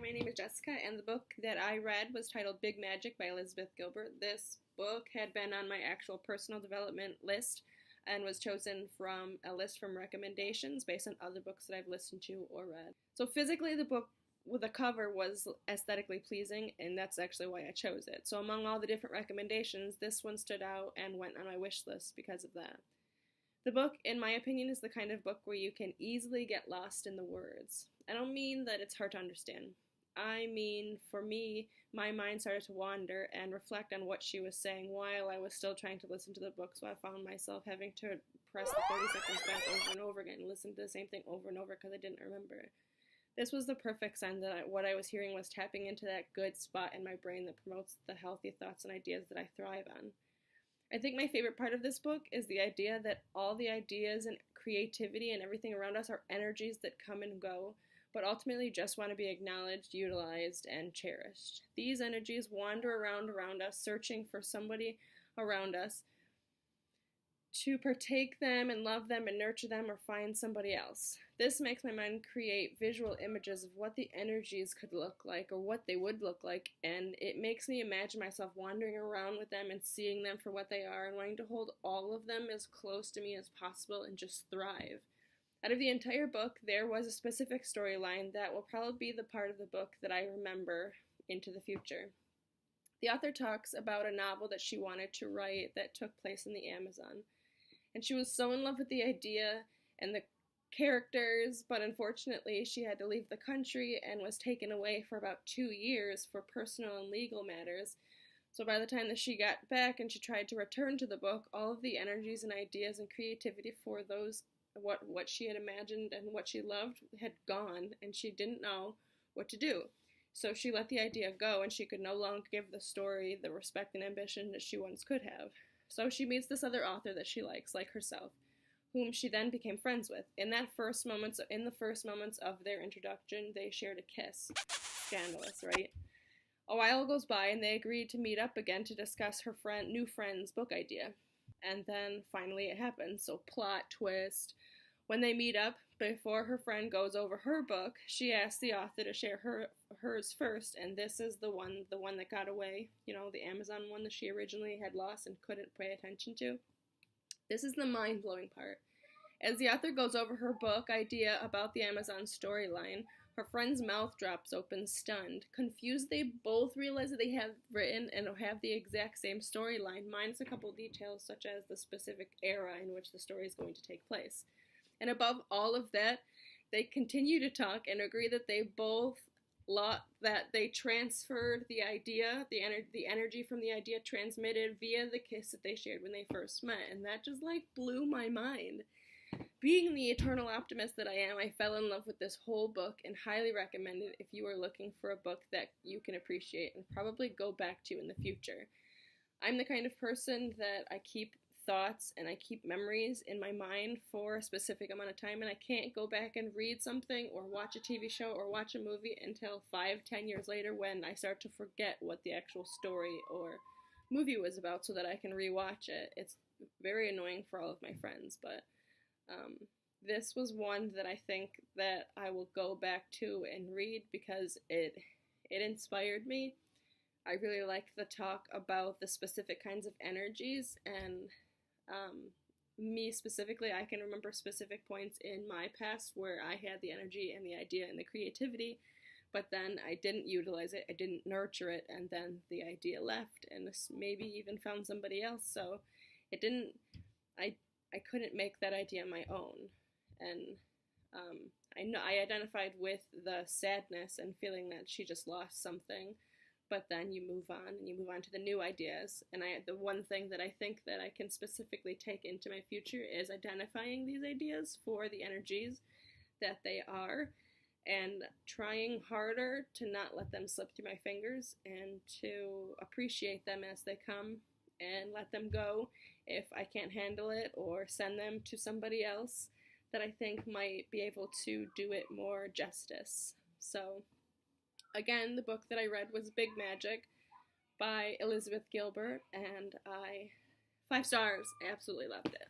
my name is Jessica, and the book that I read was titled Big Magic by Elizabeth Gilbert. This book had been on my actual personal development list and was chosen from a list from recommendations based on other books that I've listened to or read. So physically, the book with the cover was aesthetically pleasing, and that's actually why I chose it. So among all the different recommendations, this one stood out and went on my wish list because of that. The book, in my opinion, is the kind of book where you can easily get lost in the words. I don't mean that it's hard to understand. I mean, for me, my mind started to wander and reflect on what she was saying while I was still trying to listen to the book, so I found myself having to press the 30 seconds back over and over again and listen to the same thing over and over because I didn't remember. This was the perfect sign that what I was hearing was tapping into that good spot in my brain that promotes the healthy thoughts and ideas that I thrive on. I think my favorite part of this book is the idea that all the ideas and creativity and everything around us are energies that come and go, but ultimately just want to be acknowledged, utilized, and cherished. These energies wander around us, searching for somebody around us to partake them and love them and nurture them or find somebody else. This makes my mind create visual images of what the energies could look like or what they would look like, and it makes me imagine myself wandering around with them and seeing them for what they are and wanting to hold all of them as close to me as possible and just thrive. Out of the entire book, there was a specific storyline that will probably be the part of the book that I remember into the future. The author talks about a novel that she wanted to write that took place in the Amazon. And she was so in love with the idea and the characters, but unfortunately she had to leave the country and was taken away for about 2 years for personal and legal matters. So by the time that she got back and she tried to return to the book, all of the energies and ideas and creativity for those what she had imagined and what she loved had gone, and she didn't know what to do. So she let the idea go, and she could no longer give the story the respect and ambition that she once could have. So she meets this other author that she likes, like herself, whom she then became friends with. In the first moments of their introduction, they shared a kiss. Scandalous, right? A while goes by, and they agreed to meet up again to discuss her new friend's book idea. And then finally it happens. So plot twist. When they meet up, before her friend goes over her book, she asks the author to share hers first, and this is the one that got away, the Amazon one that she originally had lost and couldn't pay attention to. This is the mind-blowing part. As the author goes over her book idea about the Amazon storyline, her friend's mouth drops open, stunned. Confused, they both realize that they have written and have the exact same storyline, minus a couple details such as the specific era in which the story is going to take place. And above all of that, they continue to talk and agree that they both that they transferred the idea, the energy from the idea transmitted via the kiss that they shared when they first met. And that just blew my mind. Being the eternal optimist that I am, I fell in love with this whole book and highly recommend it if you are looking for a book that you can appreciate and probably go back to in the future. I'm the kind of person that I keep thoughts and I keep memories in my mind for a specific amount of time, and I can't go back and read something or watch a TV show or watch a movie until 5-10 years later when I start to forget what the actual story or movie was about so that I can rewatch it. It's very annoying for all of my friends, but this was one that I think that I will go back to and read because it inspired me. I really liked the talk about the specific kinds of energies, and me specifically, I can remember specific points in my past where I had the energy and the idea and the creativity, but then I didn't utilize it, I didn't nurture it, and then the idea left, and maybe even found somebody else, so I couldn't make that idea my own, and I identified with the sadness and feeling that she just lost something. But then you move on, and you move on to the new ideas. And the one thing that I think that I can specifically take into my future is identifying these ideas for the energies that they are, and trying harder to not let them slip through my fingers and to appreciate them as they come and let them go if I can't handle it, or send them to somebody else that I think might be able to do it more justice. So again, the book that I read was Big Magic by Elizabeth Gilbert, and 5 stars, I absolutely loved it.